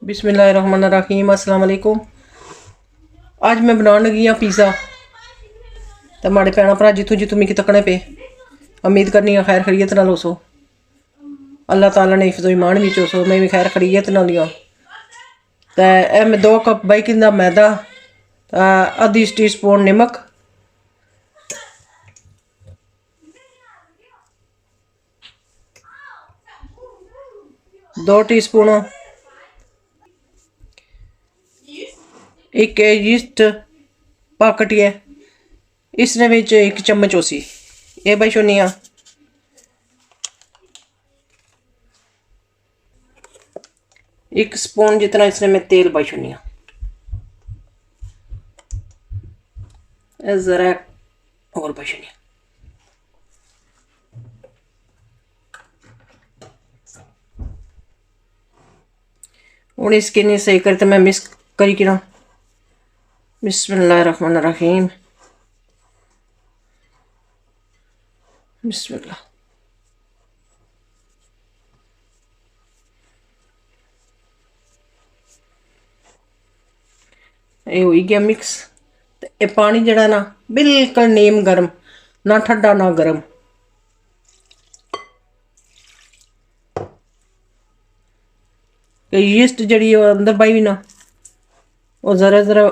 बिस्मिल्लाहिर्रहमानिर्रहीम अस्सलाम वालेकुम। अज मैं बनाने लगी हाँ पिज़्ज़ा। तो माड़े भैन भ्रा जित्थों जित्थों मिगी तकने पे, उम्मीद करनी हाँ खैर खैरियत नाल होसो। अल्लाह ताला ने हिफ्ज़ो ईमान विच होसो, मैं भी खैर खैरियत नाल ही हां। ते ए मैं 2 कप बेकिंग दा मैदा, आधी टी स्पून नमक, दो टी स्पून एक यीस्ट पाकट है, इसने विच 1 चम्मच होसी ये पाई छोड़नी हाँ। 1 स्पून जितना इसने मैं तेल पाई छोड़नी हाँ। जरा और पाई छोड़नी। हूँ इसके नहीं सही करते मैं मिक्स करी कि ना। बिस्मिल्लाहिर्रहमानिर्रहीम बिस्मिल्लाह। ये हो गया मिक्स। ये पानी जड़ा ना बिल्कुल नीम गर्म, ना ठंडा ना गर्म। यीस्ट जड़ी अंदर पाई भी ना, वो ज़रा ज़रा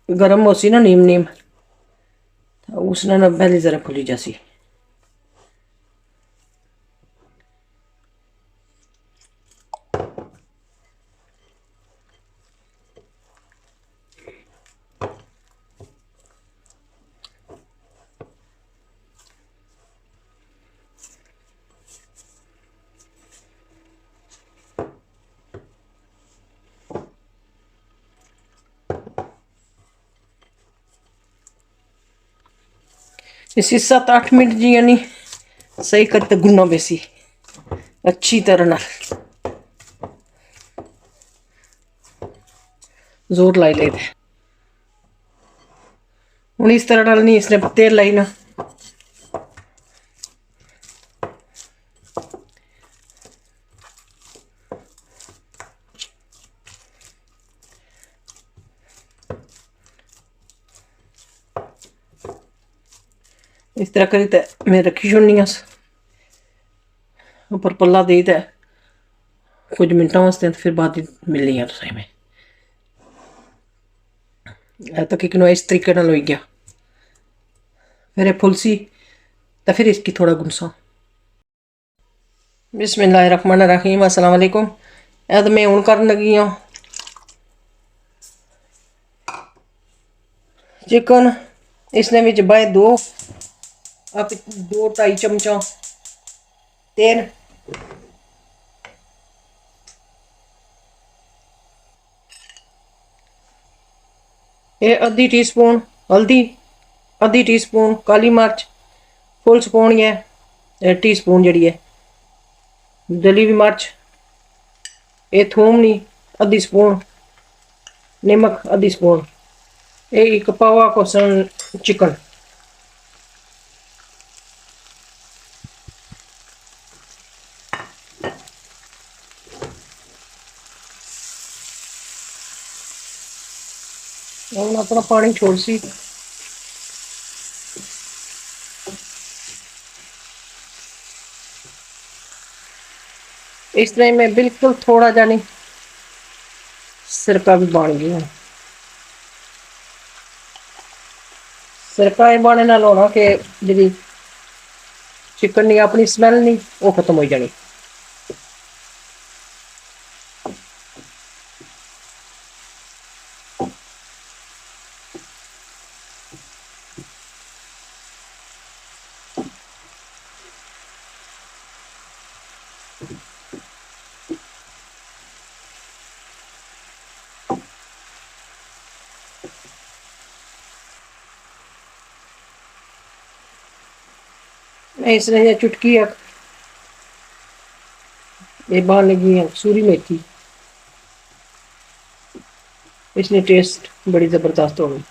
गर्म हो सी ना नीम नीम, उसने ना पहले ज़रा फुली जासी। इसी 7-8 मिनट जी यानी सही करते गुन्ना बेसी अच्छी तरह ना, जोर लाई लेते। हूँ इस तरह डाल नहीं, इसने तेल लाई ना। इस तरह करी ते मैं रखी छोड़नी ऊपर पल्ला दे ते कुछ मिनटों वास्ते, फिर बाद मिलनी है तुसें में। तो कि इस तरीके नाल हो गया, फिर फुलसी तो फिर इसकी थोड़ा गुनसा। बिस्मिल्लाहिर्रहमानिर्रहीम अस्सलाम वालेकुम। ए तो मैं हूँ करन लगी हाँ चिकन। इसने विच बाय 2-2.5 चमचा तेल, ये आधी टी स्पून हल्दी, आधी टी स्पून काली मिर्च, फुल स्पून है टी स्पून जड़ी है दली हुई मिर्च, ये थूम नहीं आधी स्पून, नमक आधी स्पून, ये 1 पावा कोसन चिकन। हम अपना पानी छोड़ सी। इस तरह मैं बिल्कुल थोड़ा जानी सिरका भी बन गया। सिरका ये बने ना होना कि जी चिकन नहीं अपनी स्मैल नहीं वो खत्म हो जानी। इसने चुटकी है ये बन लगी है सूरी मेथी, इसने टेस्ट बड़ी जबरदस्त होगी।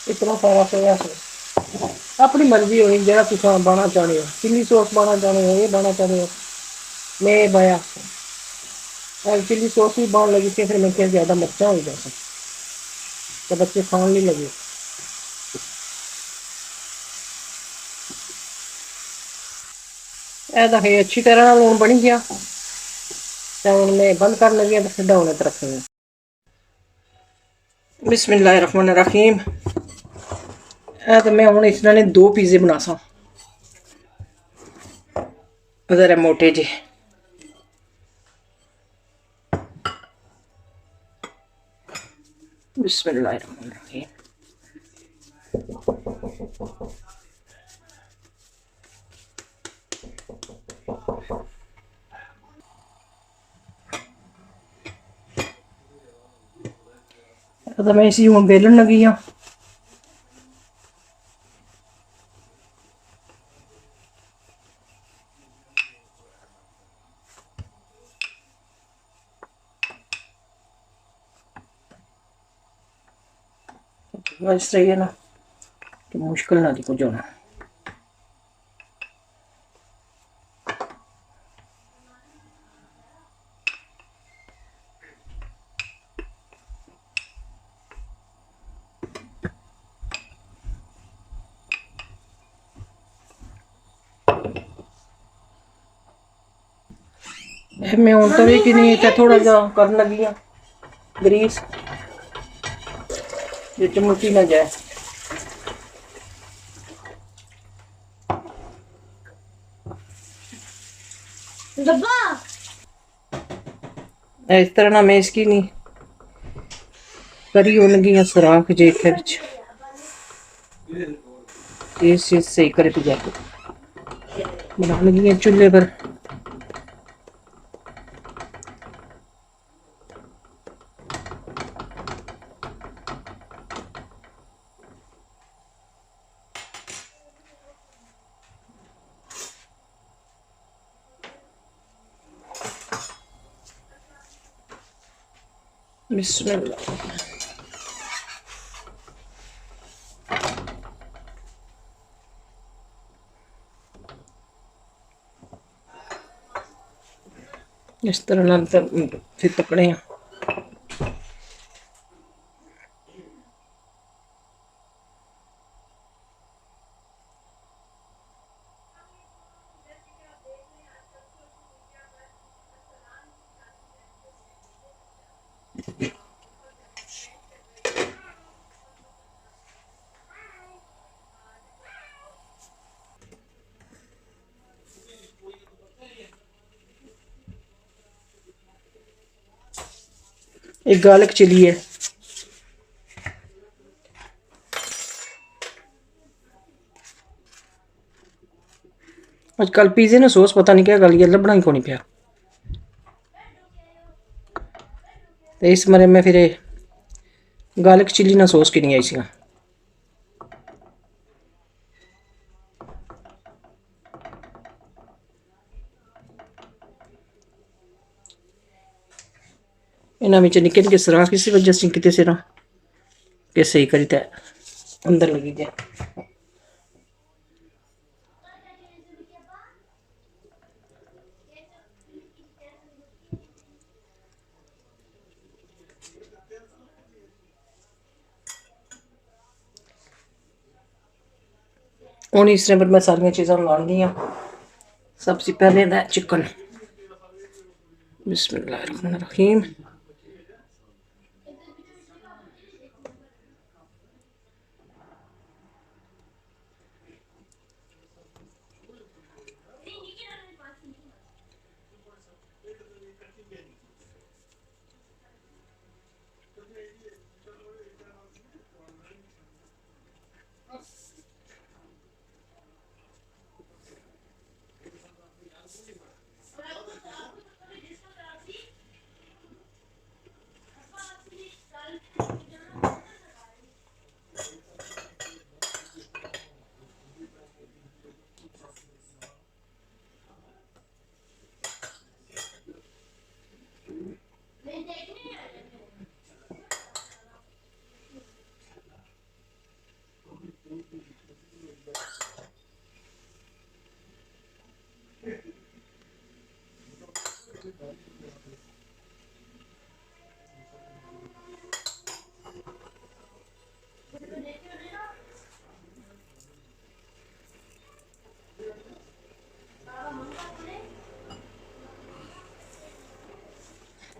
इतना सारा सोया सॉस अपनी मर्जी होनी जरा तुम पाना चाहते हो चिली सॉस पाना चाहते हो ये पाना चाहते हो मैं पाया चिली सॉस भी बन लगी थी फिर मैं क्या ज़्यादा मिर्चा हो जाता तो बच्चे खाने नहीं लगे ऐसा है अच्छी तरह लून बन गया तो हूँ मैं बंद कर लगी तो फिर डाउन रखेंगे बिस्मिल्लाहिर्रहमानिर्रहीम तो मैं हूँ इसने दो पिज़्ज़े बना सा जरा मोटे जे बिस्मिल्लाहिर्रहमानिर्रहीम तो मैं इसी हूँ बेलन लगी हाँ इस तरह है ना कि मुश्किल ना थी कुछ होना मैं हूँ तवे कि नहीं इतना थोड़ा जा कर लगी हाँ ग्रीस जो चमकी ना जाए इस तरह ना मैं इसकी नहीं करी हो लगी हाँ सुराख जे इस चीज सही करे तो जाके बना लगी है चूल्हे पर बिस्मिल्लाह इस तरह ना फिर पकड़े हैं एक गार्लिक चिली है आजकल पिज़्ज़े ने सॉस पता नहीं क्या गल गया लभना ही को नहीं पिया तो इस मरे में फिर गार्लिक चिली ना सॉस की नहीं आई सी इन्हों में निके निके सराख किसी वजह से कितने से ना कि सही करी तो अंदर लगी जाए हूँ इस तरह पर मैं सारिया चीज़ा लाँगी सबसे पहले ना चिकन बिस्मिल्लाहिर्रहमानिर्रहीम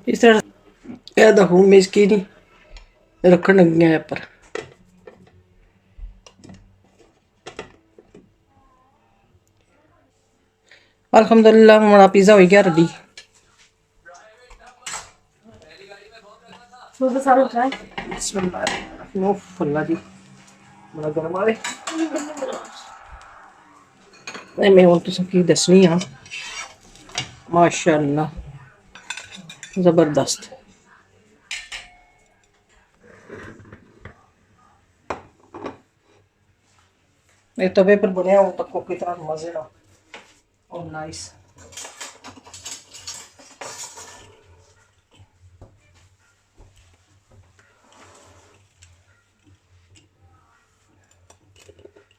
इस तरह यह देखो मेज की नहीं रखने लगी है पर अल्हम्दुलिल्लाह हमारा पिज़्ज़ा हो गया रेडी। फुल्ला जी बड़ा गर्म आवे मैं हूँ तुसें की दसनी हाँ माशाअल्लाह जबरदस्त। ये तवे पर बनया हो तक कितना मजे ना और नाइस।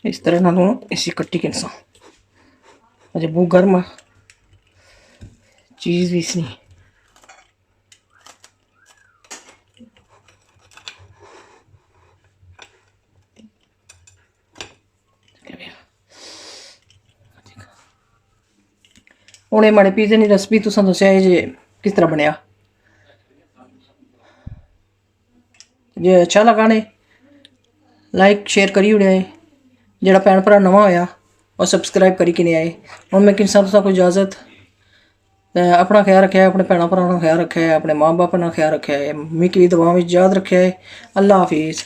इस तरह ना इसी कट्टी के इंसान अजय बहुत गर्म चीज भी इसनी हुणे माड़े पिज़्ज़े की रेसिपी तुसां दस्सिया है जे किस तरह बनया। जे अच्छा लगा ने लाइक शेयर करी ओड़ेआ है जेड़ा भैन भरा नवा होया और सबसक्राइब करी किने आए। हुण मैं किसां तुसां को इजाजत अपना ख्याल रखेआ है अपने भैन भरावां दा ख्याल रखेआ है अपने मां बाप दा ख्याल रखेआ है मिगी भी दुआवां विच याद रखेआ है। अल्लाह हाफिज़।